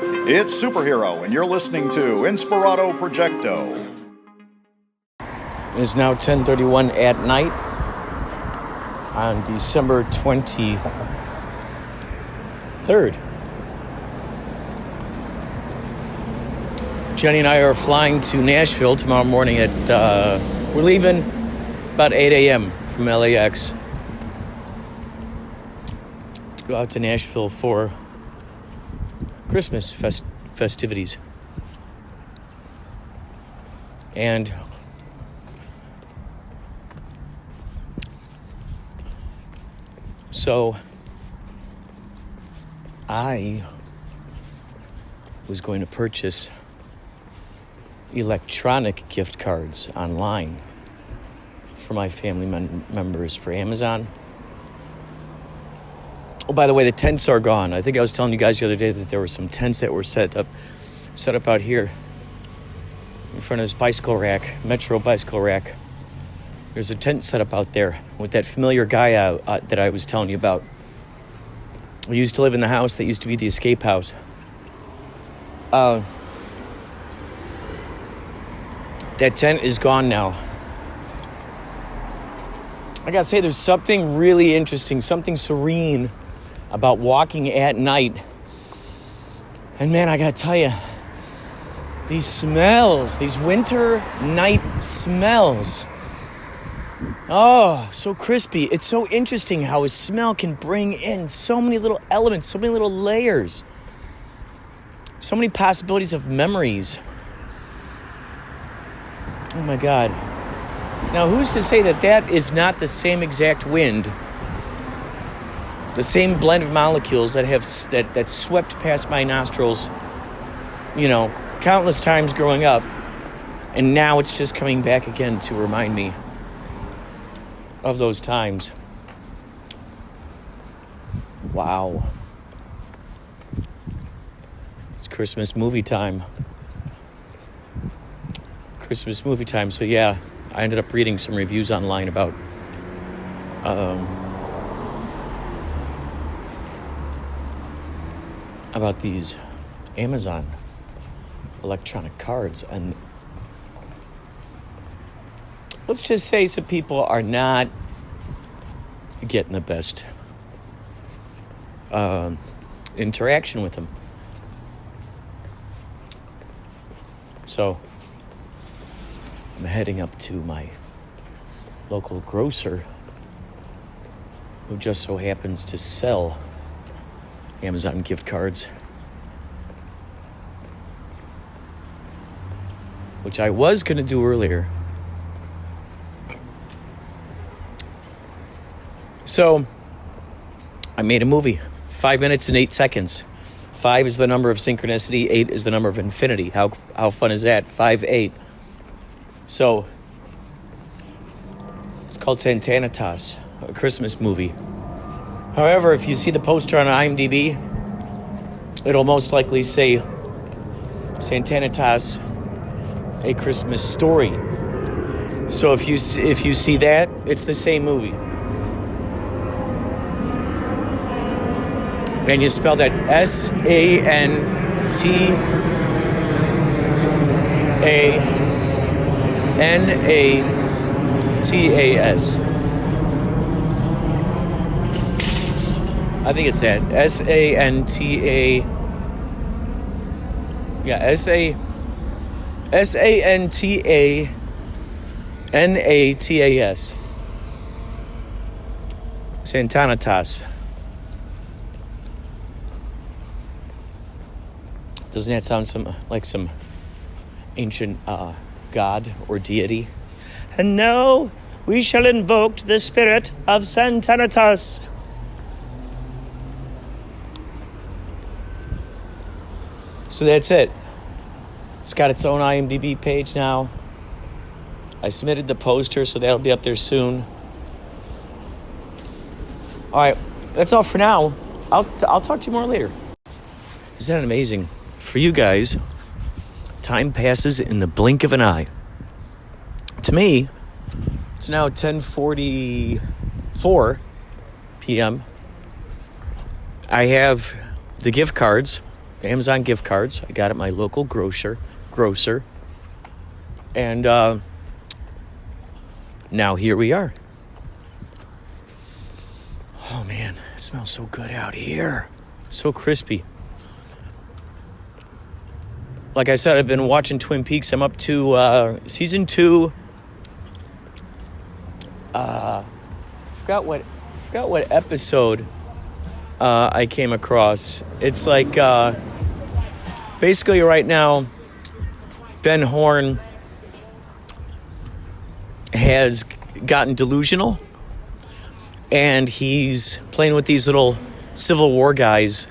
It's Superhero, and you're listening to Inspirado Projecto. It is now 10:31 at night on December 23rd. Jenny and I are flying to Nashville tomorrow morning we're leaving about 8 a.m. from LAX to go out to Nashville for Christmas festivities. And so I was going to purchase electronic gift cards online for my family members for Amazon. Oh, by the way, the tents are gone. I think I was telling you guys the other day that there were some tents that were set up out here in front of this bicycle rack, Metro bicycle rack. There's a tent set up out there with that familiar guy that I was telling you about. We used to live in the house that used to be the escape house. That tent is gone now. I gotta say, there's something really interesting, something serene about walking at night. And man, I gotta tell you, these smells, these winter night smells. Oh, so crispy. It's so interesting how a smell can bring in so many little elements, so many little layers, so many possibilities of memories. Oh my God. Now, who's to say that is not the same exact wind, the same blend of molecules that swept past my nostrils, countless times growing up, and now it's just coming back again to remind me of those times. Wow. It's Christmas movie time. So yeah, I ended up reading some reviews online about these Amazon electronic cards, and let's just say some people are not getting the best interaction with them. So I'm heading up to my local grocer, who just so happens to sell Amazon gift cards, which I was going to do earlier. So I made a movie, 5 minutes and 8 seconds. 5 is the number of synchronicity, 8 is the number of infinity. How fun is that? 5, 8. So it's called Santanitas, a Christmas movie. However, if you see the poster on IMDb, it'll most likely say Santanitas, a Christmas story. So if you see that, it's the same movie. And you spell that Santanatas. I think it's that. Santa. Yeah, Santanatas. Santanitas. Doesn't that sound like some ancient god or deity? And now we shall invoke the spirit of Santanitas. So that's it. It's got its own IMDb page now. I submitted the poster, so that'll be up there soon. All right, that's all for now. I'll talk to you more later. Isn't that amazing? For you guys, time passes in the blink of an eye. To me, it's now 10:44 p.m. I have the gift cards Amazon gift cards. I got at my local grocer. And now here we are. Oh man, it smells so good out here. So crispy. Like I said, I've been watching Twin Peaks. I'm up to season 2. Forgot what episode I came across. It's like basically right now, Ben Horn has gotten delusional, and he's playing with these little Civil War guys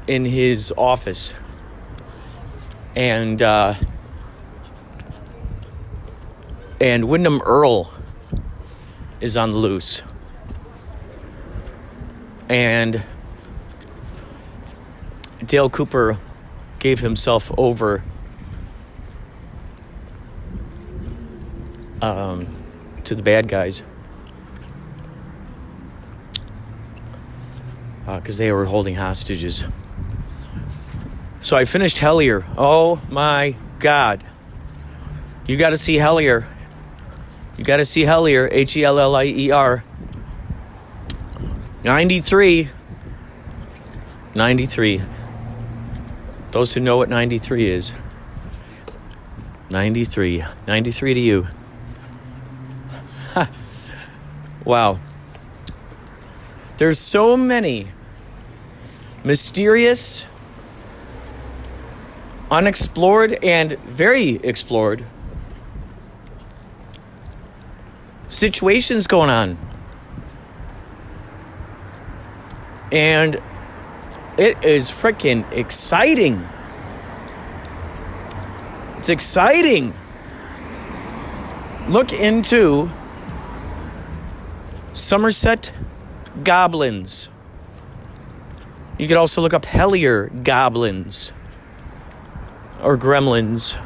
in his office. And Wyndham Earl is on the loose. And Dale Cooper gave himself over to the bad guys because they were holding hostages. So I finished Hellier. Oh my God. You got to see Hellier. You got to see Hellier. Hellier. 93. Those who know what 93 is. 93 to you. Wow. There's so many mysterious, unexplored, and very explored situations going on. And it is freaking exciting. It's exciting. Look into Somerset Goblins. You could also look up Hellier Goblins or Gremlins.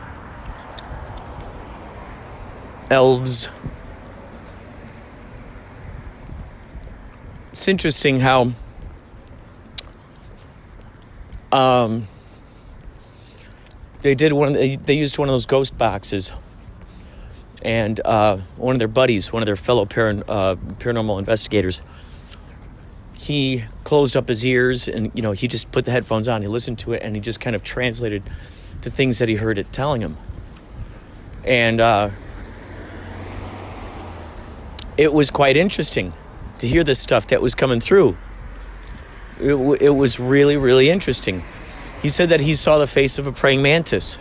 Elves. It's interesting how they used one of those ghost boxes, and one of their buddies, one of their fellow paranormal investigators, he closed up his ears, and he just put the headphones on, he listened to it, and he just kind of translated the things that he heard it telling him. And it was quite interesting to hear this stuff that was coming through. It was really, really interesting. He said that he saw the face of a praying mantis.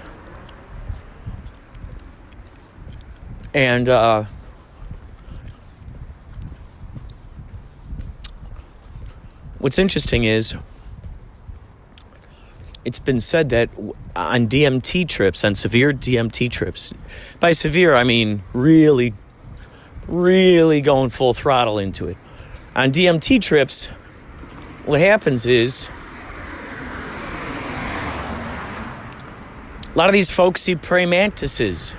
And what's interesting is it's been said that on DMT trips, on severe DMT trips, by severe I mean really, really going full throttle into it. On DMT trips, what happens is a lot of these folks see praying mantises,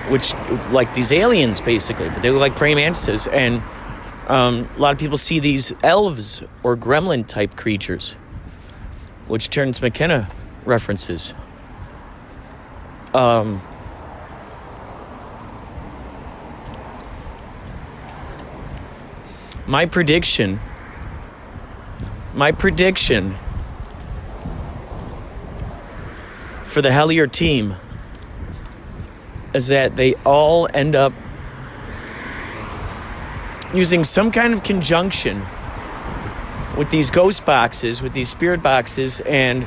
which like these aliens basically, but they look like praying mantises. And a lot of people see these elves or gremlin type creatures, which Terence McKenna references. My prediction for the Hellier team is that they all end up using some kind of conjunction with these ghost boxes, with these spirit boxes, and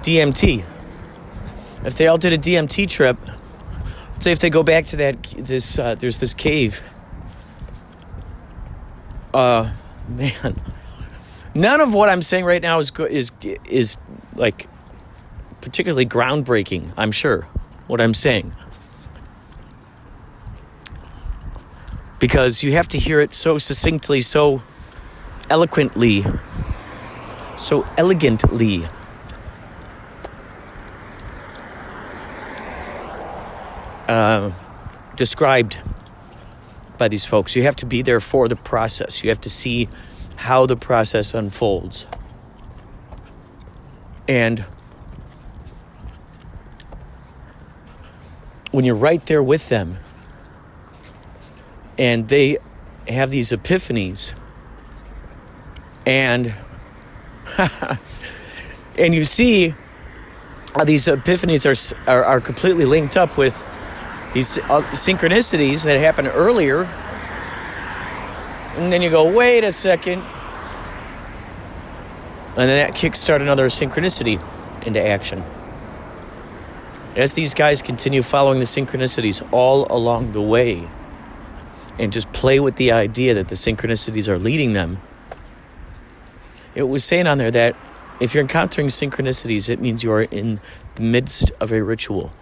DMT. If they all did a DMT trip, let's say if they go back to there's this cave. Man, none of what I'm saying right now is like particularly groundbreaking, I'm sure, what I'm saying. Because you have to hear it so succinctly, so eloquently, so elegantly. Described by these folks. You have to be there for the process. You have to see how the process unfolds. And when you're right there with them and they have these epiphanies and and you see how these epiphanies are completely linked up with these synchronicities that happened earlier, and then you go, wait a second, and then that kickstarts another synchronicity into action. As these guys continue following the synchronicities all along the way and just play with the idea that the synchronicities are leading them, it was saying on there that if you're encountering synchronicities, it means you are in the midst of a ritual.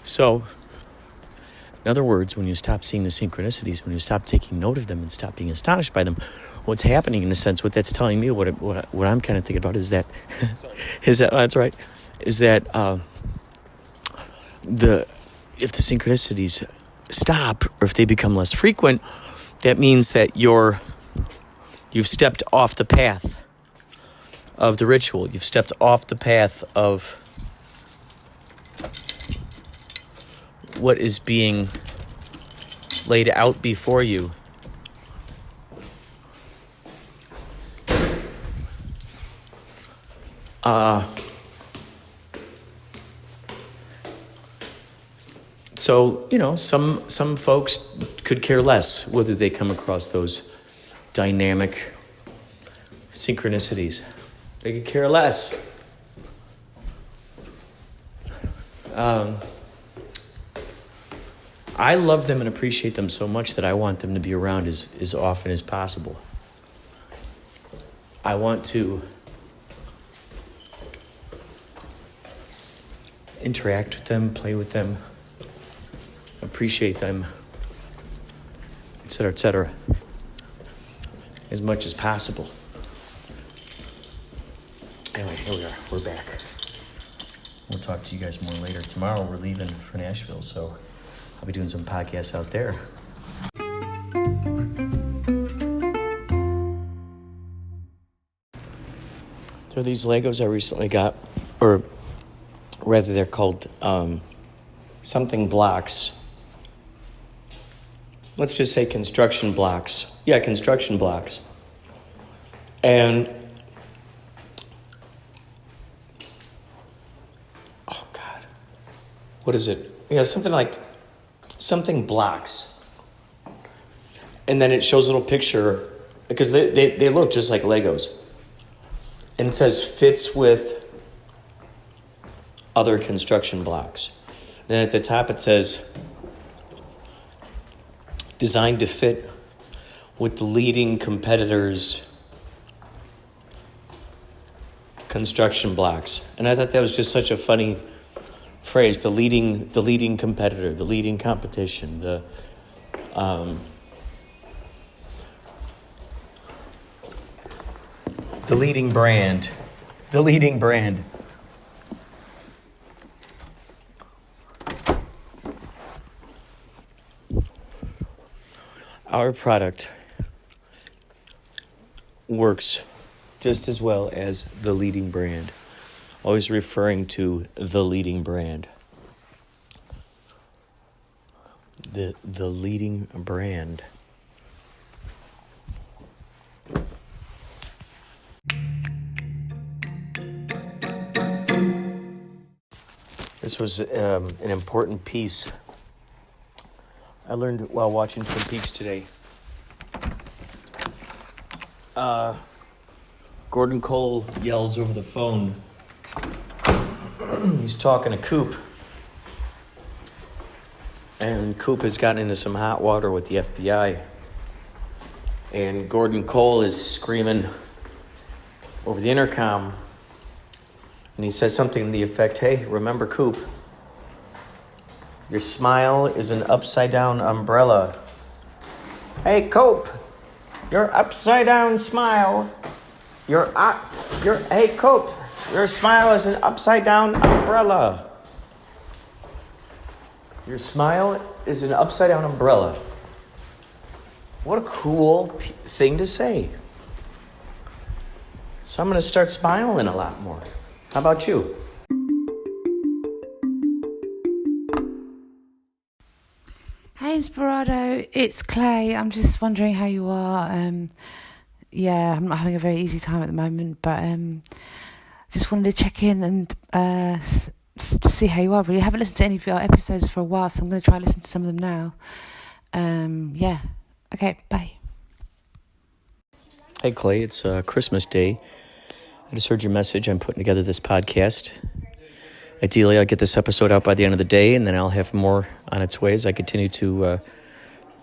So, in other words, when you stop seeing the synchronicities, when you stop taking note of them and stop being astonished by them, what's happening, in a sense, what that's telling me, what I'm kind of thinking about is that, that's right, is that if the synchronicities stop or if they become less frequent, that means that you've stepped off the path of the ritual. You've stepped off the path of what is being laid out before you. So, some folks could care less whether they come across those dynamic synchronicities. They could care less. I love them and appreciate them so much that I want them to be around as often as possible. I want to interact with them, play with them, appreciate them, etc., as much as possible. Anyway, here we are. We're back. We'll talk to you guys more later. Tomorrow we're leaving for Nashville, so I'll be doing some podcasts out there. There are these Legos I recently got, or rather they're called something blocks. Let's just say construction blocks. Yeah, construction blocks. And, oh God, what is it? Something blocks. And then it shows a little picture, because they look just like Legos. And it says fits with other construction blocks. And then at the top it says designed to fit with the leading competitors' construction blocks. And I thought that was just such a funny phrase, the leading competitor, the leading competition, the leading brand. The leading brand. Our product works just as well as the leading brand. Always referring to the leading brand. The leading brand. This was an important piece I learned while watching Twin Peaks today. Gordon Cole yells over the phone. He's talking to Coop. And Coop has gotten into some hot water with the FBI. And Gordon Cole is screaming over the intercom. And he says something to the effect, hey, remember Coop, your smile is an upside-down umbrella. Hey, Coop, your upside-down smile. Hey, Coop, your smile is an upside-down umbrella. Your smile is an upside-down umbrella. What a cool thing to say. So I'm going to start smiling a lot more. How about you? Hey Inspirado, it's Clay. I'm just wondering how you are. I'm not having a very easy time at the moment, but just wanted to check in and see how you are. Really, I haven't listened to any of your episodes for a while, so I'm going to try and listen to some of them now. Okay, bye. Hey Clay, it's Christmas Day. I just heard your message. I'm putting together this podcast. Ideally, I'll get this episode out by the end of the day, and then I'll have more on its way as I continue to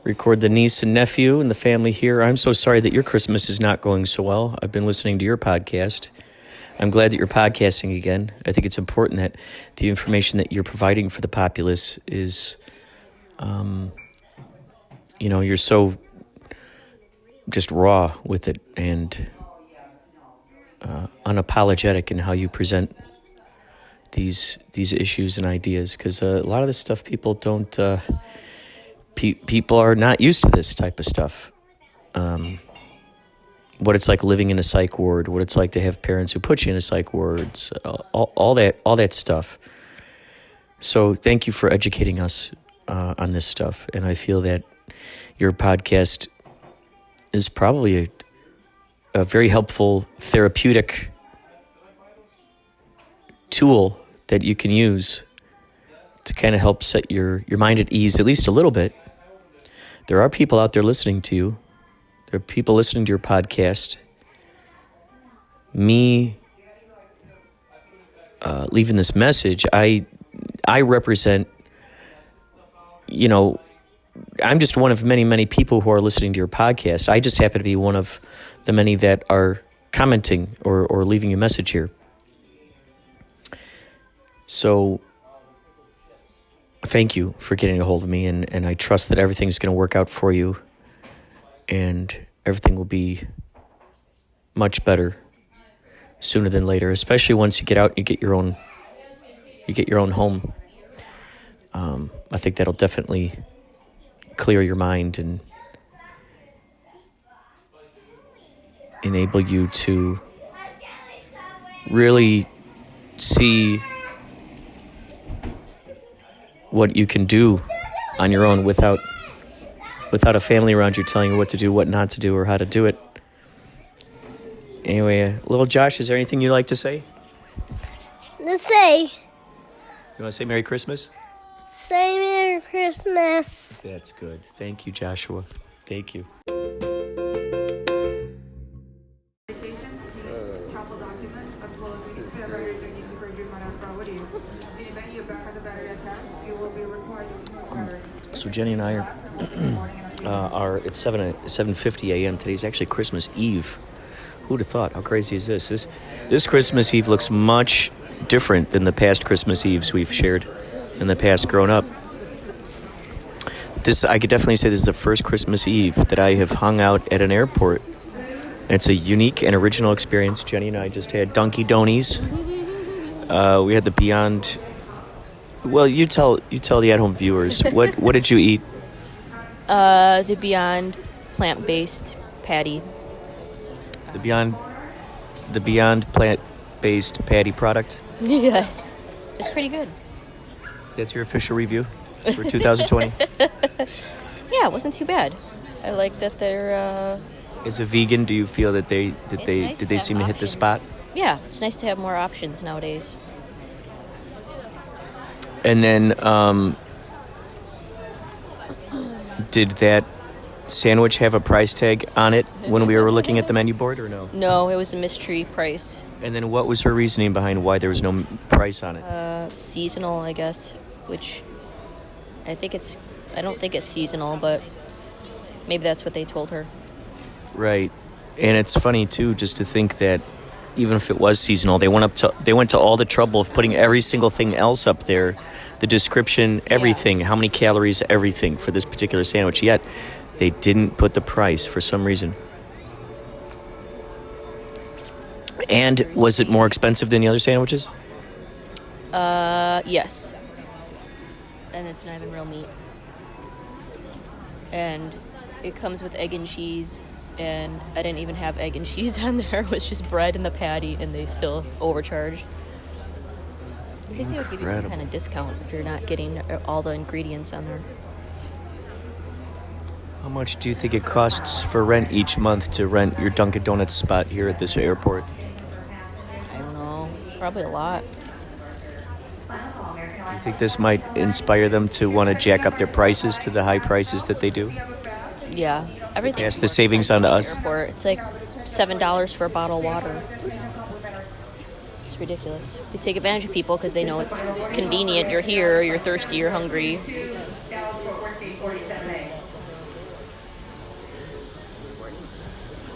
record the niece and nephew and the family here. I'm so sorry that your Christmas is not going so well. I've been listening to your podcast. I'm glad that you're podcasting again. I think it's important that the information that you're providing for the populace is, you're so just raw with it and unapologetic in how you present these issues and ideas. Because a lot of this stuff people don't, people are not used to this type of stuff. What it's like living in a psych ward, what it's like to have parents who put you in a psych wards, all that stuff. So thank you for educating us on this stuff. And I feel that your podcast is probably a very helpful therapeutic tool that you can use to kind of help set your mind at ease, at least a little bit. There are people out there listening to you. There are people listening to your podcast. Me leaving this message, I represent, I'm just one of many, many people who are listening to your podcast. I just happen to be one of the many that are commenting or leaving you a message here. So thank you for getting a hold of me, and I trust that everything's going to work out for you. And everything will be much better sooner than later, especially once you get out and you get your own home. I think that'll definitely clear your mind and enable you to really see what you can do on your own without a family around you telling you what to do, what not to do, or how to do it. Anyway, little Josh, is there anything you'd like to say? Let's say. You want to say Merry Christmas? Say Merry Christmas. That's good. Thank you, Joshua. Thank you. So Jenny and I are at 7:50 a.m. Today's actually Christmas Eve. Who'd have thought? How crazy is this? This Christmas Eve looks much different than the past Christmas Eves we've shared in the past growing up. I could definitely say this is the first Christmas Eve that I have hung out at an airport. It's a unique and original experience. Jenny and I just had Dunkin' Donuts. We had the Beyond. Well, you tell the at-home viewers what did you eat? The Beyond plant-based patty. The Beyond plant-based patty product. Yes, it's pretty good. That's your official review for 2020. Yeah, it wasn't too bad. I like that they're. As a vegan, do you feel that they seem to hit the spot? Yeah, it's nice to have more options nowadays. And then, did that sandwich have a price tag on it when we were looking at the menu board, or no? No, it was a mystery price. And then what was her reasoning behind why there was no price on it? Seasonal, I guess, which I don't think it's seasonal, but maybe that's what they told her. Right. And it's funny, too, just to think that even if it was seasonal, they went to all the trouble of putting every single thing else up there, the description, everything, how many calories, everything for this particular sandwich. Yet they didn't put the price for some reason. And was it more expensive than the other sandwiches? Yes. and it's not even real meat. And it comes with egg and cheese, and I didn't even have egg and cheese on there. It was just bread and the patty, and they still overcharged. I think they would give you some kind of discount if you're not getting all the ingredients on there. How much do you think it costs for rent each month to rent your Dunkin' Donuts spot here at this airport? I don't know. Probably a lot. Do you think this might inspire them to want to jack up their prices to the high prices that they do? Yeah. Everything. Pass the savings on to us. Airport. It's like $7 for a bottle of water. It's ridiculous. They take advantage of people because they know it's convenient. You're here, you're thirsty, you're hungry.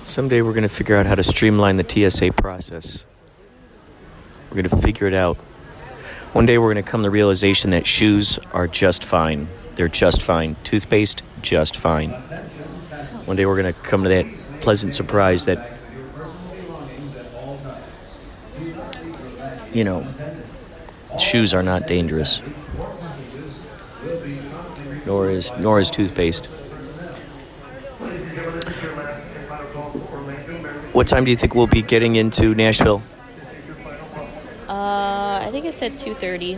Someday we're going to figure out how to streamline the TSA process. We're going to figure it out. One day we're going to come to the realization that shoes are just fine. They're just fine. Toothpaste, just fine. One day we're going to come to that pleasant surprise that, you know, shoes are not dangerous. Nor is toothpaste. What time do you think we'll be getting into Nashville? I think it said 2:30.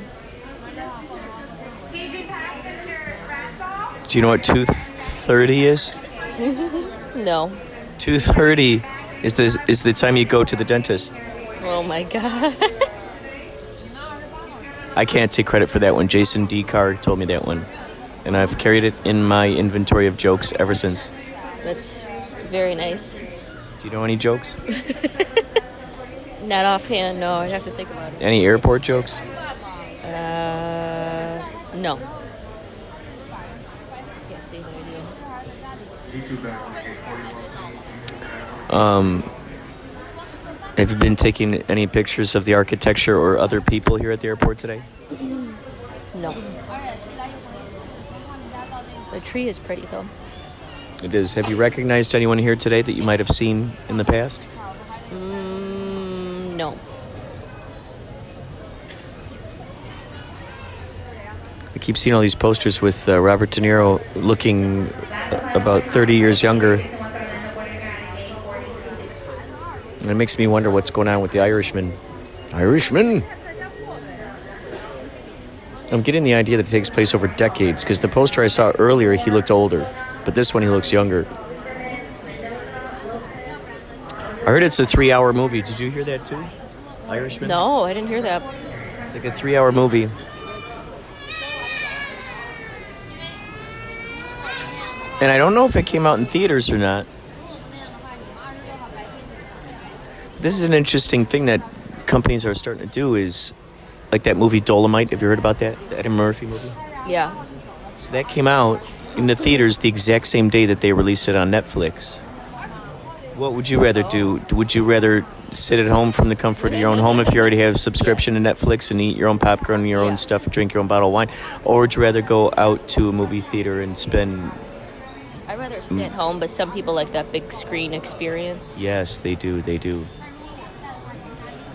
Do you know what 2:30 is? No. 2:30 is the time you go to the dentist. Oh my god. I can't take credit for that one. Jason D. Carr told me that one. And I've carried it in my inventory of jokes ever since. That's very nice. Do you know any jokes? Not offhand, no. I'd have to think about it. Any airport jokes? No. Can't say that I do. Have you been taking any pictures of the architecture or other people here at the airport today? No. The tree is pretty, though. It is. Have you recognized anyone here today that you might have seen in the past? No. I keep seeing all these posters with Robert De Niro looking about 30 years younger. And it makes me wonder what's going on with the Irishman. Irishman? I'm getting the idea that it takes place over decades, because the poster I saw earlier, he looked older. But this one, he looks younger. I heard it's a 3-hour movie. Did you hear that too? Irishman? No, I didn't hear that. It's like a 3-hour movie. And I don't know if it came out in theaters or not. This is an interesting thing that companies are starting to do is, like that movie Dolomite. Have you heard about that? The Eddie Murphy movie? Yeah. So that came out in the theaters the exact same day that they released it on Netflix. What would you rather do? Would you rather sit at home from the comfort of your own home if you already have a subscription to Netflix and eat your own popcorn and your own stuff and drink your own bottle of wine? Or would you rather go out to a movie theater and spend... I'd rather stay at home, but some people like that big screen experience. Yes, they do.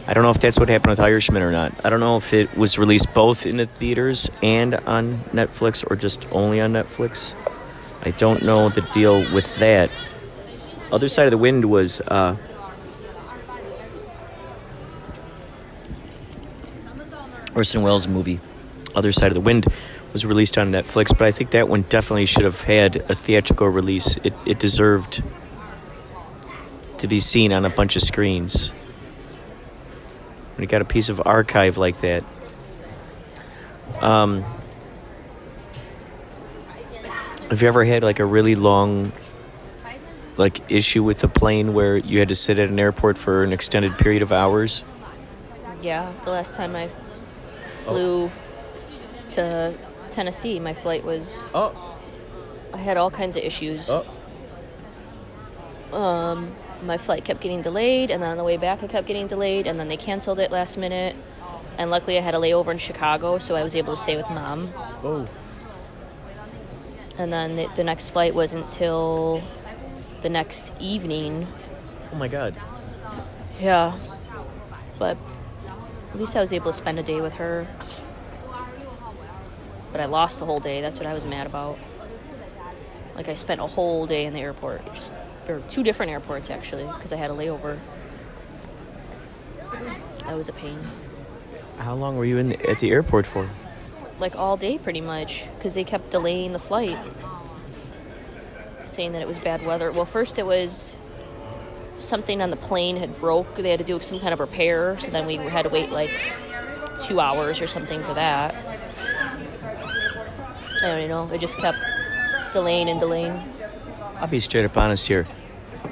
I don't know if that's what happened with Irishman or not. I don't know if it was released both in the theaters and on Netflix or just only on Netflix. I don't know the deal with that. Other Side of the Wind was Orson Welles' movie. Other Side of the Wind was released on Netflix, but I think that one definitely should have had a theatrical release. It deserved to be seen on a bunch of screens. When you got a piece of archive like that. Have you ever had like a really long issue with a plane where you had to sit at an airport for an extended period of hours? Yeah, the last time I flew to Tennessee, my flight was... I had all kinds of issues. My flight kept getting delayed, and then on the way back it kept getting delayed, and then they canceled it last minute. And luckily I had a layover in Chicago, so I was able to stay with Mom. And then the next flight wasn't until the next evening. Oh my God. Yeah. But at least I was able to spend a day with her. but I lost the whole day. That's what I was mad about. Like, I spent a whole day in the airport, or 2 different airports, actually, because I had a layover. That was a pain. How long were you at the airport for? Like, all day, pretty much, because they kept delaying the flight, saying that it was bad weather. Well, first it was something on the plane had broke. They had to do some kind of repair, so then we had to wait, like, 2 hours or something for that. I don't know. It just kept delaying and delaying. I'll be straight up honest here.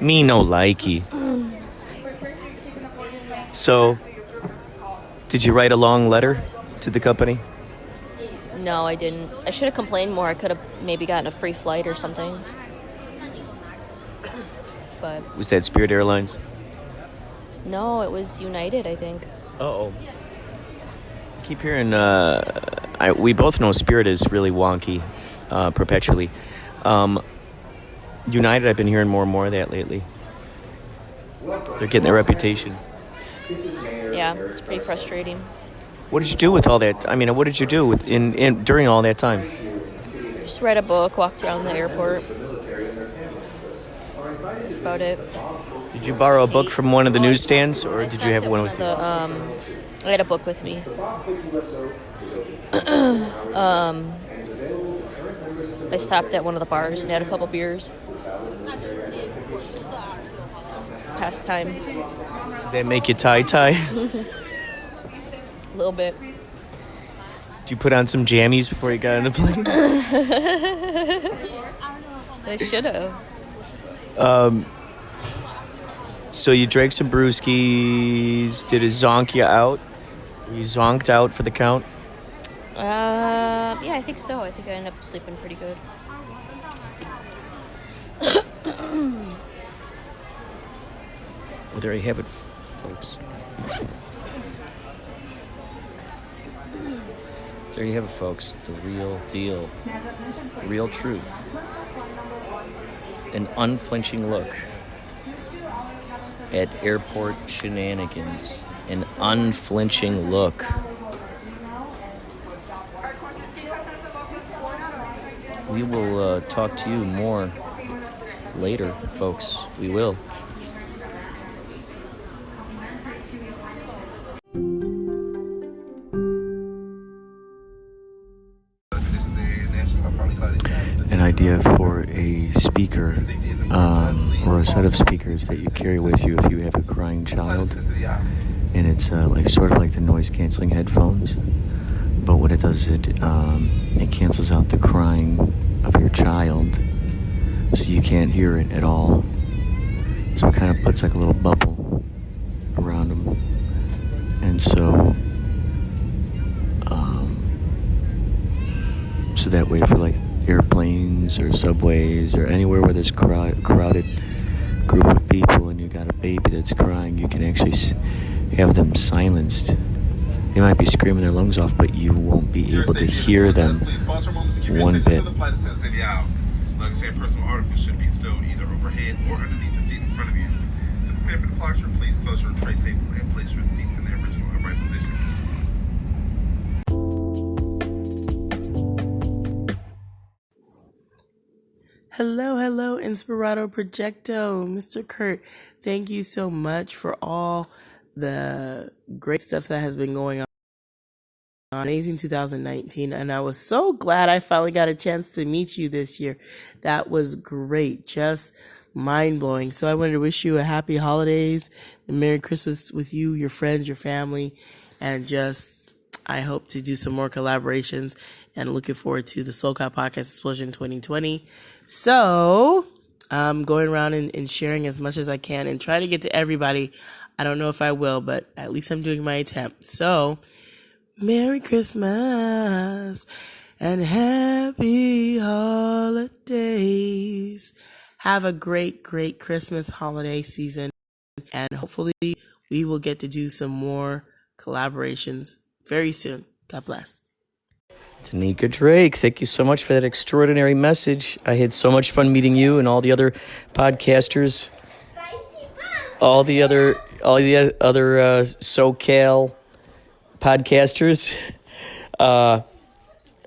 Me no likey. So, did you write a long letter to the company? No, I didn't. I should have complained more. I could have maybe gotten a free flight or something. But Was that Spirit Airlines? no, it was United, I think. Uh-oh. I keep hearing, we both know Spirit is really wonky, perpetually. United, I've been hearing more and more of that lately. They're getting their reputation. Yeah, it's pretty frustrating. What did you do with all that? I mean, what did you do during all that time? Just read a book, walked around the airport. That's about it. Did you borrow a book from one of the newsstands, or did you have one with you? I had a book with me. I stopped at one of the bars and had a couple beers. Past time. Did that make you tie-tie? A little bit. Did you put on some jammies before you got on the plane? I should have. So you drank some brewskis. Did it zonk you out? Were you zonked out for the count? Yeah, I think so. I think I ended up sleeping pretty good. Well, there you have it, folks. There you have it, folks. The real deal. The real truth. An unflinching look at airport shenanigans. An unflinching look. We will talk to you more later, folks. We will. An idea for a speaker or a set of speakers that you carry with you if you have a crying child, and it's sort of like the noise canceling headphones, but what it does is it cancels out the crying of your child, so you can't hear it at all. So it kind of puts like a little bubble around them, and so that way for like airplanes or subways or anywhere where there's crowded group of people and you got a baby that's crying, you can actually have them silenced. They might be screaming their lungs off, but you won't be able to hear them one bit. Personal article should be stowed either overhead or underneath the seat in front of you. To prepare for departure, please close your tray table and place your seats in their original upright position. Hello, Inspirado, Projecto, Mr. Kurt. Thank you so much for all the great stuff that has been going on. Amazing 2019, and I was so glad I finally got a chance to meet you this year. That was great, just mind-blowing. So I wanted to wish you a happy holidays and Merry Christmas with you, your friends, your family, and just I hope to do some more collaborations and looking forward to the SoulCal Podcast Explosion 2020. So I'm going around and sharing as much as I can and try to get to everybody. I don't know if I will, but at least I'm doing my attempt. So Merry Christmas and happy holidays. Have a great, great Christmas holiday season. And hopefully we will get to do some more collaborations very soon. God bless. Teniecka Drake, thank you so much for that extraordinary message. I had so much fun meeting you and all the other podcasters, all the other SoCal podcasters.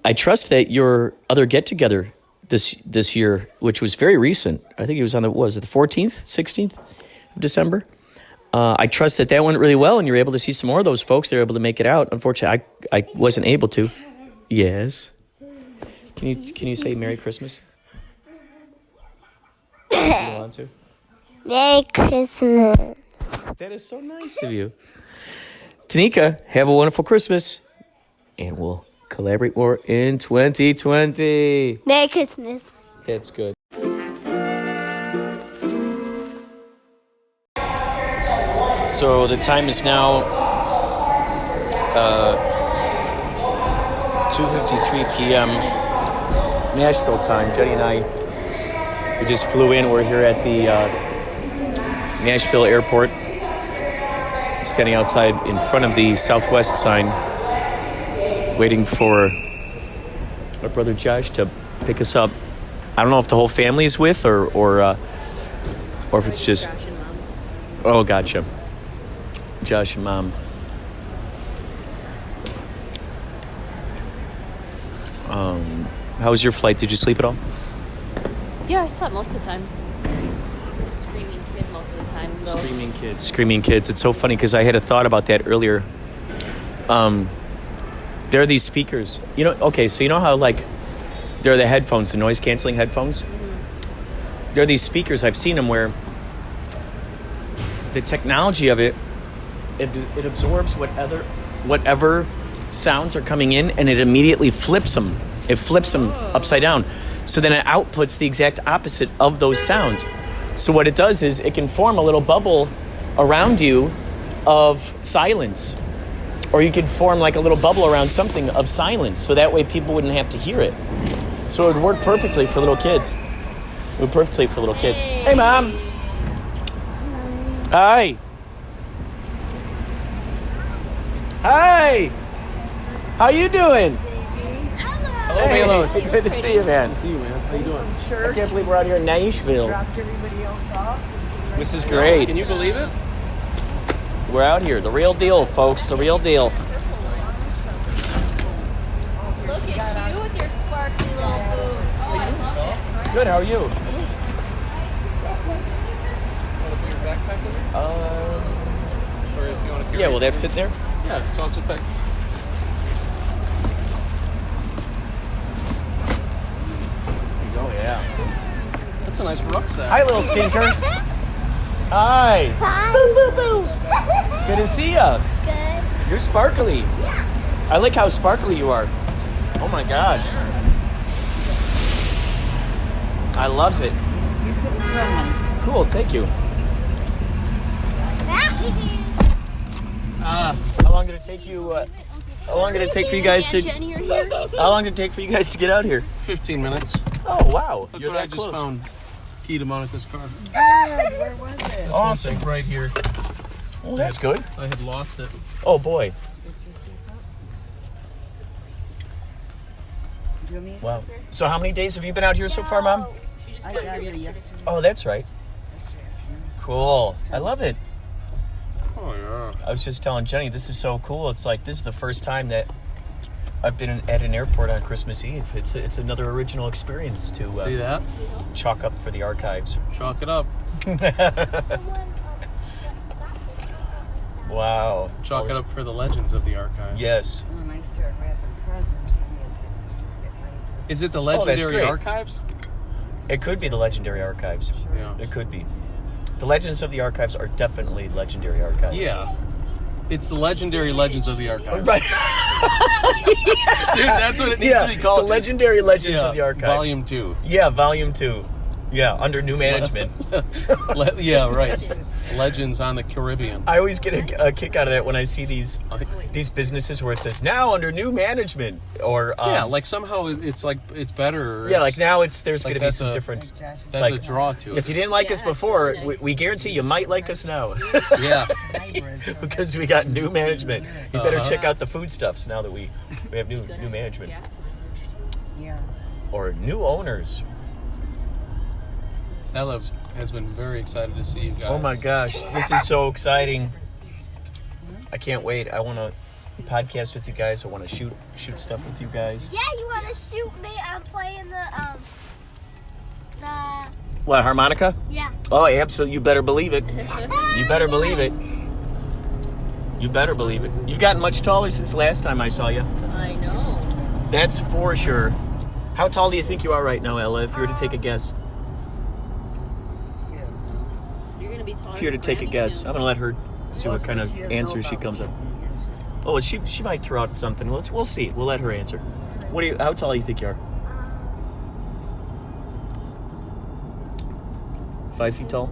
I trust that your other get-together this year, which was very recent, I think it was on the 14th, 16th of December? I trust that went really well, and you're able to see some more of those folks. They're able to make it out. Unfortunately, I wasn't able to. Yes. Can you say Merry Christmas? You want to? Merry Christmas. That is so nice of you. Teniecka, have a wonderful Christmas, and we'll collaborate more in 2020. Merry Christmas. That's good. So the time is now 2:53 p.m. Nashville time. Jenny and I, we just flew in. We're here at the Nashville airport, standing outside in front of the Southwest sign, waiting for our brother Josh to pick us up. I don't know if the whole family is with or if it's just... Oh, gotcha. Josh and Mom. How was your flight? Did you sleep at all? Yeah, I slept most of the time. I was a screaming kid most of the time, though. Screaming kids. It's so funny because I had a thought about that earlier. There are these speakers. Okay, so you know how, like, there are the headphones, the noise-canceling headphones? Mm-hmm. There are these speakers. I've seen them where the technology of it absorbs whatever sounds are coming in, and it immediately flips them. It flips them upside down. So then it outputs the exact opposite of those sounds. So what it does is it can form a little bubble around you of silence. Or you could form like a little bubble around something of silence. So that way people wouldn't have to hear it. So it would work perfectly for little kids. Hey, Mom. Hi. Hi. How you doing? Hello. Good to see you, man. How you doing? Sure. I can't believe we're out here in Nashville. Dropped everybody else off. This is great. Can you believe it? We're out here. The real deal, folks. The real deal. Look at you with your sparkly little boots. Oh, I love it. Good. How are you? Want to put your backpack in there? Or if you want to carry Will that fit there? Yeah, toss it back. Oh, yeah. That's a nice rucksack. Hi, little stinker. Hi. Hi. Boo, boo, boo. Good to see ya. Good. You're sparkly. Yeah. I like how sparkly you are. Oh, my gosh. I loves it. You sit in front of him. Cool. Thank you. How long did it take you? How long did it take for you guys to? Jenny, you're here. How long did it take for you guys to get out here? 15 minutes. Oh wow, Look you're what I that just close. found. Key to Monica's car. Where was it? That's Awesome. one thing right here. Well, that's good. I had lost it. Oh boy. Did you see that? Do you want me to Wow. sit there? So how many days have you been out here so far, Mom? I got here yesterday. Oh, that's right. Cool. I love it. Oh, yeah. I was just telling Jenny, this is so cool. It's like this is the first time that I've been at an airport on Christmas Eve. It's another original experience to See that? chalk up for the archives. Chalk it up. Wow. Chalk it up for the legends of the archive. Yes. When I start wrapping presents, Is it the that's legendary great. archives? It could be the Legendary Archives. Yeah. It could be. The Legends of the Archives are definitely Legendary Archives. Yeah. It's the legendary legends of the archives. Right. Dude, that's what it needs to be called. The Legendary Legends of the Archives. Volume 2. Yeah, Volume 2. Yeah, under new management. Yeah, right. Legends on the Caribbean. I always get a kick out of that when I see these businesses where it says now under new management or Yeah, like somehow it's like it's better. Or yeah, it's, like now there's going to be that's some a- different. that's like, a draw to it. If you didn't like us before, we guarantee you might like us now Yeah. because we got new management. You better Uh-huh. check out the foodstuffs now that we have new management Yeah. or new owners. Ella has been very excited to see you guys. Oh my gosh, this is so exciting! I can't wait. I want to podcast with you guys. I want to shoot stuff with you guys. Yeah, you want to shoot me? I'm playing the What, harmonica? yeah. Oh, absolutely. You better believe it. You better believe it. You better believe it. You've gotten much taller since last time I saw you. I know. That's for sure. How tall do you think you are right now, Ella, if you were to take a guess? You're going to be taller If you were to than take a Grammy guess. soon. I'm going to let her see what kind of answer she comes up. Oh, she might throw out something. We'll see. We'll let her answer. How tall do you think you are? 5 feet tall?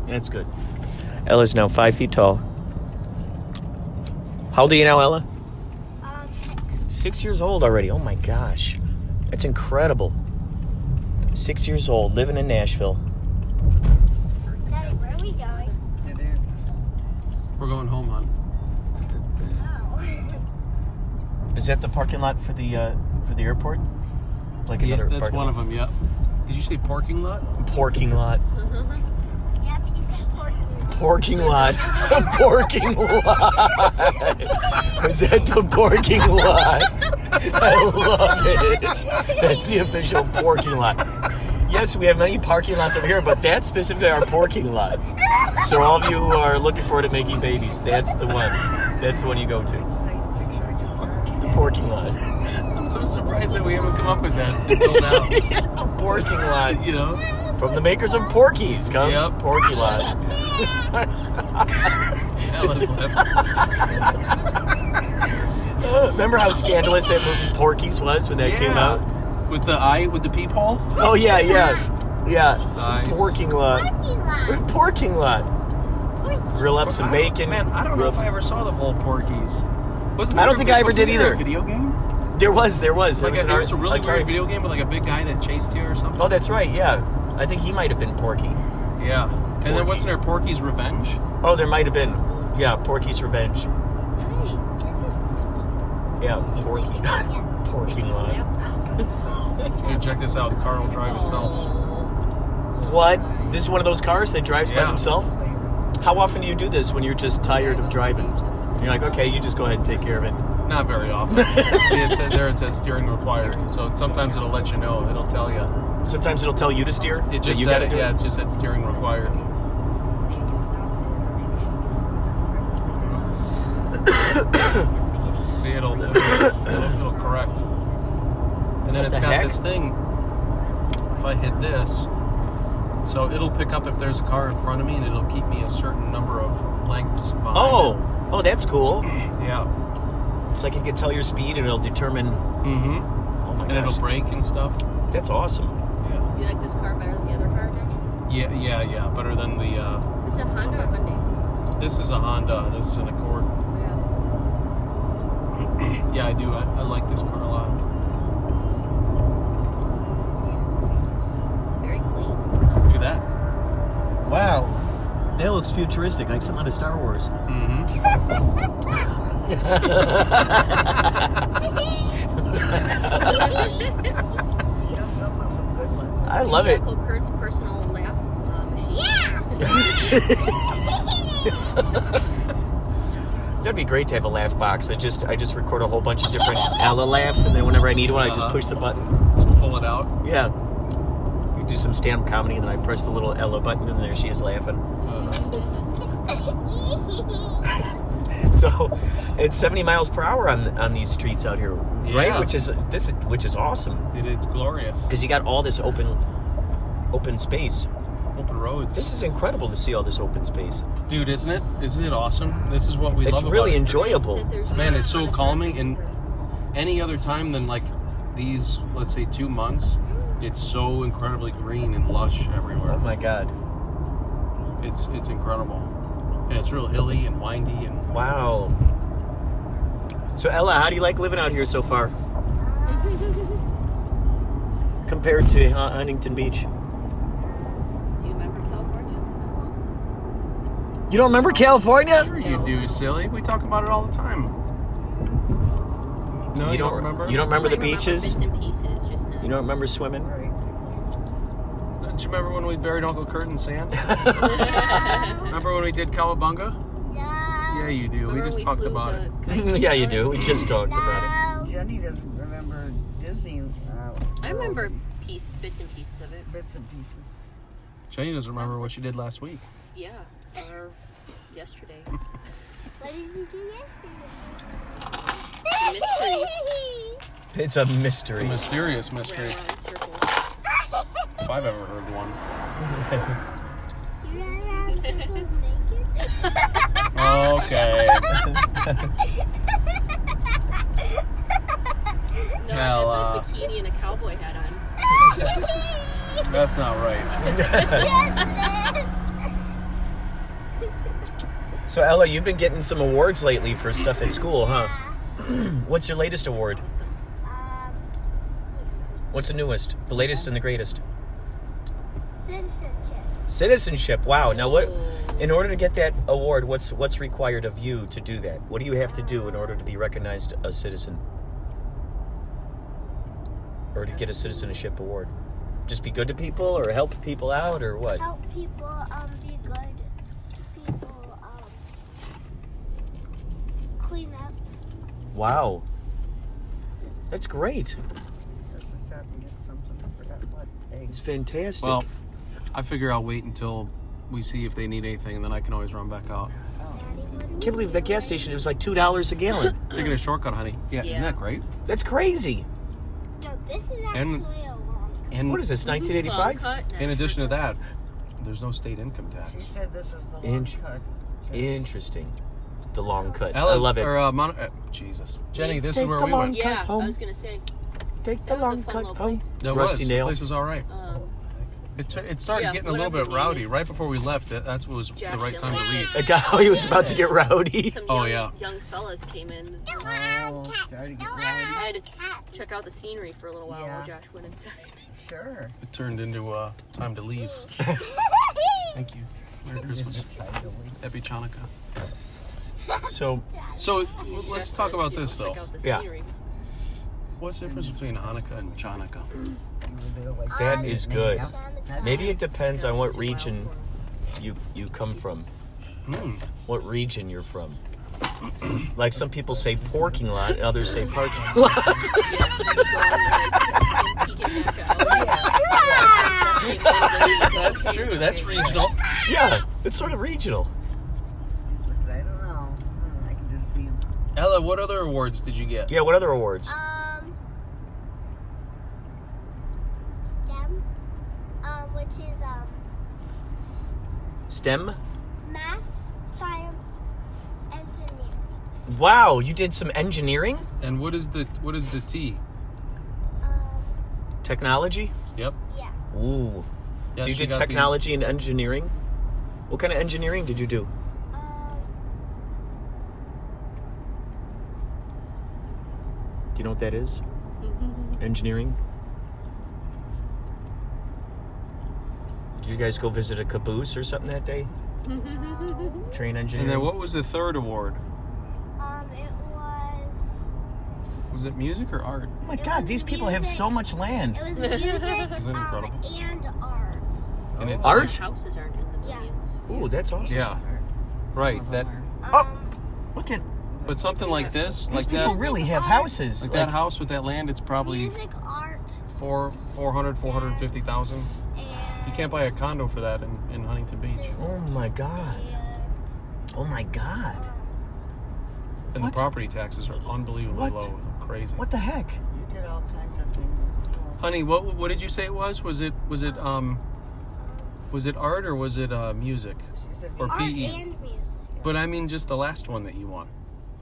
That's good. Ella's now 5 feet tall. How old are you now, Ella? 6. 6 years old already. Oh my gosh. That's incredible. 6 years old, living in Nashville. Daddy, where are we going? It is. We're going home, hon. Oh. Is that the parking lot for the airport? Like another That's parking one lot? of them, yep. Did you say parking lot? Parking lot. Yep, he said porky. Parking lot. Parking lot. Is that the parking lot? I love it. That's the official parking lot. Yes, we have many parking lots over here, but that's specifically our parking lot. So all of you who are looking forward to making babies, that's the one. That's the one you go to. It's a nice picture. I just love it. The parking lot. I'm so surprised that we haven't come up with that until now. The parking lot. You know? From the makers of Porkies comes Yep. Porky Lot. Ella's laughing. Remember how scandalous that movie Porky's was when that came out? With the peephole? Oh yeah. Nice. Parking lot. Parking lot. Grill up some bacon. Man, I don't know if I ever saw the whole Porky's. Wasn't I there don't think I ever wasn't did there either. A video game? There was. Like was it was a really Atari- weird video game with like a big guy that chased you or something. Oh, that's right. Yeah, I think he might have been Porky. Yeah. And then wasn't there Porky's Revenge? Oh, there might have been. Yeah, Porky's Revenge. Hey, you're just sleeping. Yeah, He's Porky. sleeping. Yeah. He's Porky taking a lot. nap. Here, check this out. The car will drive itself. What? This is one of those cars that drives by Yeah. himself? How often do you do this when you're just tired of driving? You're like, okay, you just go ahead and take care of it. Not very often. See, it says steering required. So sometimes it'll let you know. It'll tell you. Sometimes it'll tell you to steer. It just you said gotta it. do Yeah, it just said steering required. See, it'll correct. And then What it's the got heck? this thing. If I hit this, so it'll pick up if there's a car in front of me, and it'll keep me a certain number of lengths behind. Oh, that's cool. Yeah. It's like it can tell your speed and it'll determine. Mm-hmm. Oh my And gosh. it'll brake and stuff. That's awesome. Yeah. Do you like this car better than the other car, Josh? Yeah. Better than the. Is it Honda or Hyundai? This is a Honda. This is an Accord. Yeah. Yeah, I do. I like this car a lot. It's very clean. Look at that. Wow. That looks futuristic, like something out of Star Wars. Mm-hmm. He comes up with some good ones. I love it. Uncle Kurt's personal laugh machine. That'd be great to have a laugh box. I just record a whole bunch of different Ella laughs, and then whenever I need one, I just push the button. Just pull it out. Yeah. We do some stand-up comedy, and then I press the little Ella button, and there she is laughing. So it's 70 miles per hour on these streets out here, right? Yeah. Which is awesome It's glorious. because you got all this open space. Open roads. This is incredible to see all this open space. Dude, isn't it? Isn't it awesome? This is what we It's love really about it. enjoyable. Man, it's so calming. And any other time than like these, let's say 2 months, it's so incredibly green and lush everywhere. Oh my God! It's incredible. And it's real hilly and windy and Wow. So Ella, how do you like living out here so far? Compared to Huntington Beach? Do you remember California? You don't remember California? Sure you do, silly. We talk about it all the time. No, you don't remember? You don't remember the I remember beaches? bits and pieces, just not. You don't remember swimming? Right. Don't you remember when we buried Uncle Kurt in sand? Remember when we did Cowabunga? No. Yeah, you do. We Remember just we talked flew about the it. kite Yeah, you started? do. We just talked about No. Jenny doesn't remember Disney. I remember bits and pieces of it. Bits and pieces. Jenny doesn't remember what she did last week. Yeah, or yesterday. What did you do yesterday? Mystery. it. It's a It's a mystery. mysterious Ran mystery. around in circles. If I've ever heard one. You ran around circles naked? Okay. No, Hell, I had a bikini and a cowboy hat on. That's not right. Yes, it is. So, Ella, you've been getting some awards lately for stuff at school, huh? What's your latest award? Awesome. What's the newest? The latest and the greatest? Citizenship. Citizenship. Wow. Now, what? In order to get that award, what's required of you to do that? What do you have to do in order to be recognized a citizen? Or to get a citizenship award? Just be good to people, or help people out, or what? Help people be good. People clean up. Wow. That's great. Just to stop and get something. I forgot what. It's Eggs. fantastic. Well, I figure I'll wait until we see if they need anything, and then I can always run back out. Daddy, what do I we can't believe that do? gas station, it was like $2 a gallon. Taking a shortcut, honey. Yeah, isn't that great? That's crazy. No, this is actually And- a long. And What is this, Long 1985? cut and in addition to short that, there's no state income tax. She said this is the long Int- cut. Interesting. The long cut. I Ellen- love it. Or, Jesus. Jenny, this is Take where the we long went. cut. Yeah, Cut home. I was gonna say Take the that was a long fun cut little home. place. That Rusty was. Nail. The place was all right. It started Yeah, getting a little whatever bit the name rowdy. is. Right before we left, that's what was Josh the right time to Dillon. leave. A guy, he was about to get rowdy. Some Oh, young, yeah. young fellas came in. Oh, started to get rowdy. I had to check out the scenery for a little while Yeah. while Josh went inside. Sure. It turned into time to leave. Thank you. Merry Christmas. Happy Chanukah. So, So let's talk about this though. Check out the Yeah. scenery. What's the difference between Hanukkah and Chanukah? that is good. Yeah. Maybe it depends on what Too wild region for 'em. you come from. Hmm. What region you're from. Like some people say parking lot, and others say parking lot. That's true. That's regional. Yeah, it's sort of regional. He's looking, I don't know. I can just see him. Ella, what other awards did you get? Yeah, what other awards? STEM, which is STEM? math, science, engineering. Wow, you did some engineering? And what is the T? Technology? Yep. Yeah. Ooh. Yeah, So you she did got the- technology and engineering? What kind of engineering did you do? Do you know what that is? Engineering? Did you guys go visit a caboose or something that day? Train engineering? And then what was the third award? It was. Was it music or art? Oh my It God, was these people have music. so much land. It was music Isn't that incredible? and art. And it's Art? Houses aren't in the Yeah. millions. Ooh, that's awesome. Yeah. Right. That. Oh, look at But something like this, these like people that, really have houses. like that house with that land, it's probably Music, art, 450,000. and. You can't buy a condo for that in Huntington Beach. Oh my God. Oh my God. And What? the property taxes are unbelievably What? low. Crazy. What the heck? You did all kinds of things in school. Honey, what did you say it was? Was it art or was it music She said or Art PE? and music. But I mean just the last one that you won.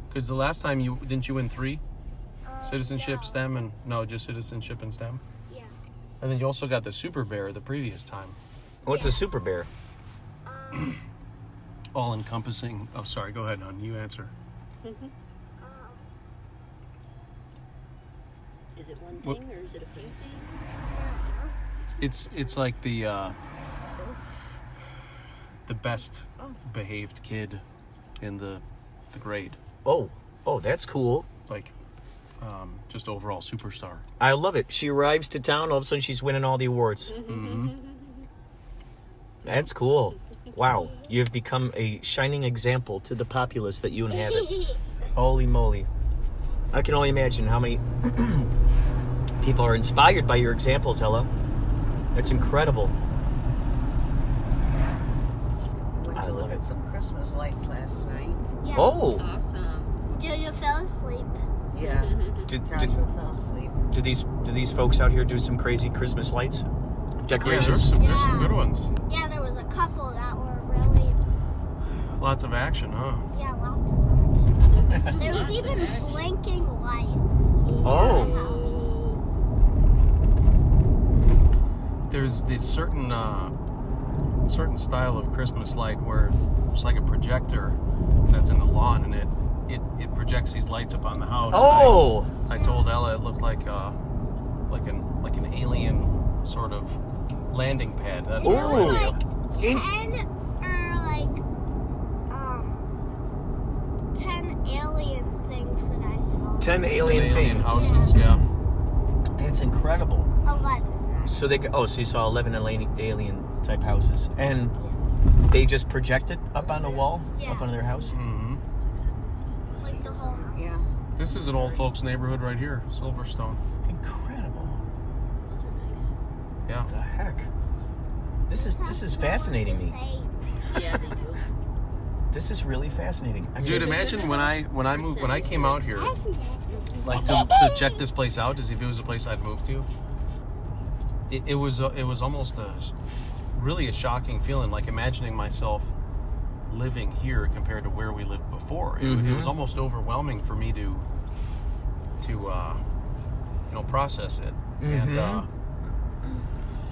Because the last time you win 3? Citizenship, no. STEM, and no, just citizenship and STEM. Yeah. And then you also got the Super Bear the previous time. What's a super bear? All encompassing. Oh, sorry. Go ahead, hon. You answer. Is it one What- thing or is it a few things? It's like the best behaved kid in the grade. Oh, that's cool. Like just overall superstar. I love it. She arrives to town, all of a sudden she's winning all the awards. That's cool. Wow, you have become a shining example to the populace that you inhabit. Holy moly. I can only imagine how many people are inspired by your examples, Ella. It's incredible. We went to look at some Christmas lights last night. Yeah. Oh, Awesome. Jojo fell asleep. Yeah. did Joshua fell asleep. these folks out here do some crazy Christmas lights? Yeah, Decorations? there's some good ones. Yeah, there was a couple that were really, Lots of action, huh? yeah, lots of. There was even blinking lights. Oh. There's this certain style of Christmas light where it's like a projector that's in the lawn, and it projects these lights up on the house. Oh. I told Ella it looked like an alien sort of landing pad. That's what it Ooh. reminded me of. 10 alien things that I saw. 10 alien things. houses. Yeah. That's incredible. 11. So so you saw 11 alien type houses, and they just project it up on the wall, Yeah. up on their house. Mm-hmm. Like the whole house. Yeah. This is an old folks neighborhood right here, Silverstone. Incredible. Yeah. The heck. This is fascinating me. Yeah, they do. This is really fascinating. I mean, Dude, imagine when I came out here, like to check this place out to see if it was a place I'd move to. It was almost really a shocking feeling, like imagining myself living here compared to where we lived before. It was almost overwhelming for me to process it,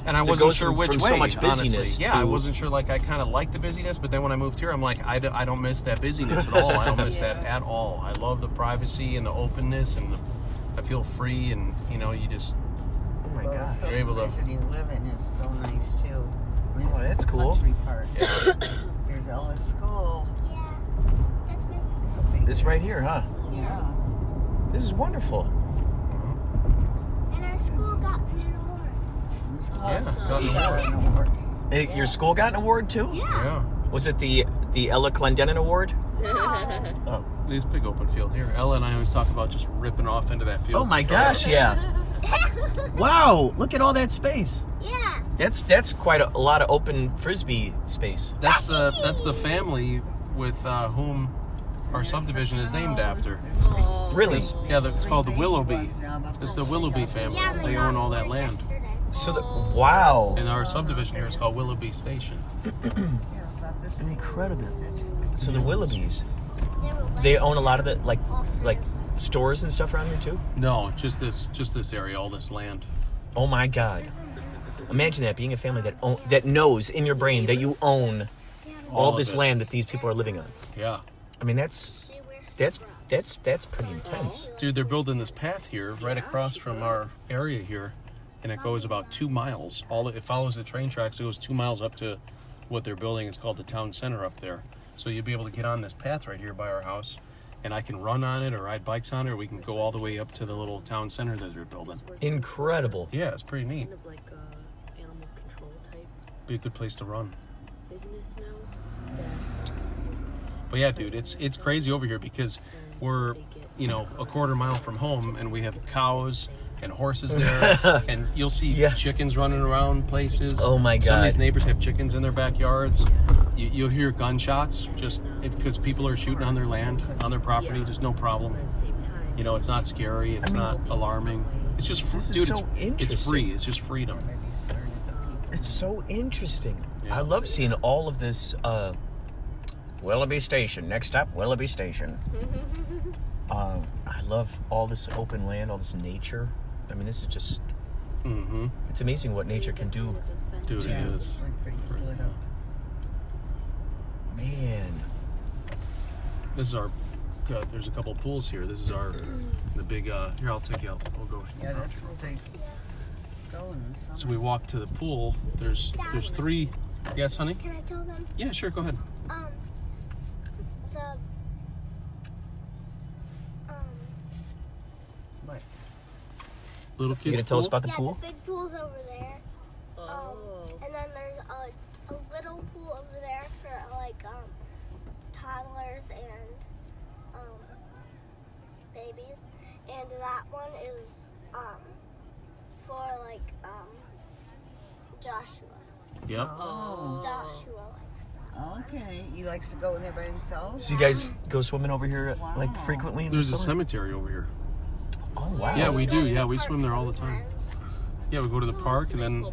and I So it wasn't goes sure from- which from way. so much busyness honestly. Yeah, to- I wasn't sure. Like I kind of liked the busyness, but then when I moved here, I'm like, I don't miss that busyness at all. I don't miss that at all. I love the privacy and the openness, and I feel free, and you just. oh my gosh. You're able to- The city you live in is so nice too. I mean, Oh, this that's is the cool. Country part. Yeah. There's Ella's school. Yeah. That's my school. This right here, huh? Yeah. This is wonderful. And our school got an award. Yeah, got an award. Hey, your school got an award too? Yeah. Yeah. Was it the Ella Clendenin Award? Oh. This big open field here. Ella and I always talk about just ripping off into that field. Oh my gosh, yeah. Wow, look at all that space. Yeah. That's quite a lot of open frisbee space. That's the family with whom our subdivision is named after. Really? It's called the Willoughby. It's the Willoughby family. Yeah, They own all that land. So wow. And our subdivision here is called Willoughby Station. Incredible. So the Willoughbys, They were they own a lot of the like stores and stuff around here too? No, just this area, all this land. Oh my God. Imagine that, being a family that knows in your brain that you own all of this it. land that these people are living on. Yeah. I mean, that's pretty intense. Dude, they're building this path here right across from our area here, and it goes about 2 miles. It follows the train tracks. It goes 2 miles up to what they're building. It's called the town center up there. So you'll be able to get on this path right here by our house, and I can run on it or ride bikes on it, or we can go all the way up to the little town center that they're building. Incredible. Yeah, it's pretty neat. Kind of like animal control type Be a good place to run. business now. But yeah, dude, it's crazy over here because we're, a quarter mile from home, and we have cows and horses there, and you'll see chickens running around places. Oh my God. Some of these neighbors have chickens in their backyards. You'll hear gunshots just because people are shooting on their land, on their property. There's no problem. It's not scary. It's not alarming. It's just, This is dude, so it's interesting. free. It's just freedom. It's so interesting. Yeah. I love seeing all of this. Willoughby Station. Next up, Willoughby Station. I love all this open land, all this nature. I mean, this is just. It's amazing what nature can do. Dude, it is. Man. This is our. There's a couple pools here. This is the big. Here, I'll take you out. We'll go. Yeah, that's where they go in the summer. So we walk to the pool. There's 3. Yes, honey. Can I tell them? Yeah, sure. Go ahead. The What? Little kids. You gonna tell us pool? about the pool? the big pool's over there. And then there's a little pool over there for like toddlers and babies, and that one is for like Joshua. Yep. Joshua likes that. Okay, he likes to go in there by himself. So you guys go swimming over here like frequently? In There's the a summer? cemetery over here. Oh wow. Yeah, we do. to Yeah, the we park swim there all the time. Yeah, we go to the park and then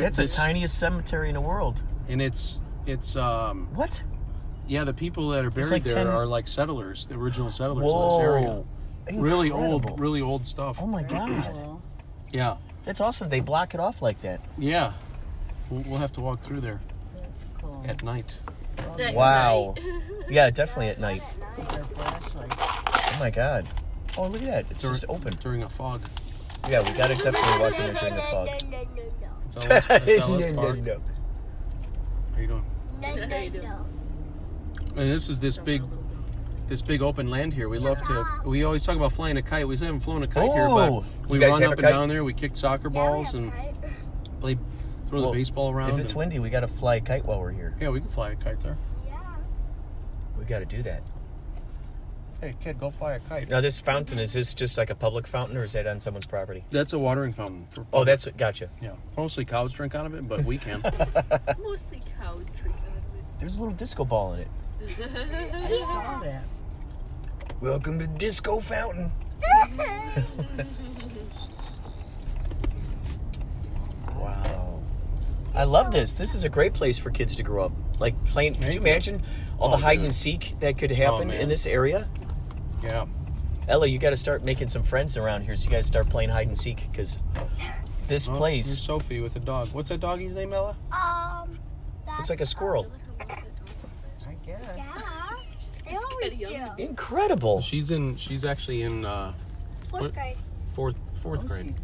That's the tiniest cemetery in the world. and it's What? yeah, the people that are There's buried like there 10 are like settlers, the original settlers Whoa. in this area. Incredible. Really old stuff. Oh my god. Cool. Yeah. That's awesome. They block it off like that. Yeah. We'll have to walk through there That's cool. at night. Wow. Yeah, definitely at night. Their flashlight. Oh my god. Oh, look at that. It's Dur- just open. during a fog. Yeah, we gotta definitely walk in there during the fog. It's Ellis Park. No. How you doing? No. And this is this big open land here. We love to. We always talk about flying a kite. We haven't flown a kite here, but Oh, we you guys run have up a and kite? down there. We kick soccer balls and throw Well, the baseball around. If it's and- windy, we gotta fly a kite while we're here. yeah, we can fly a kite there. We gotta do that. Hey, kid, go fly a kite. Now, this fountain, is this just like a public fountain, or is that on someone's property? That's a watering fountain. For Oh, that's gotcha. yeah. Mostly cows drink out of it, but we can. Mostly cows drink out of it. There's a little disco ball in it. I saw that. Welcome to Disco Fountain. Wow. I love this. This is a great place for kids to grow up. Like playing, could you imagine all the hide and seek that could happen man. in this area? Yeah. Ella, you got to start making some friends around here so you guys start playing hide and seek because this Well, place here's Sophie with the dog. What's that doggy's name, Ella? looks like a squirrel. I guess. Yeah, they always do. Incredible. She's actually in Fourth grade. fourth grade.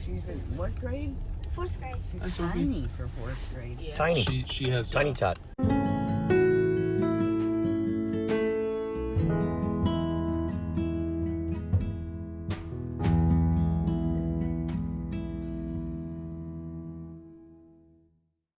She's in what grade? Fourth grade. She's Hi, Sophie. tiny for fourth grade. Tiny. She has Tiny tot.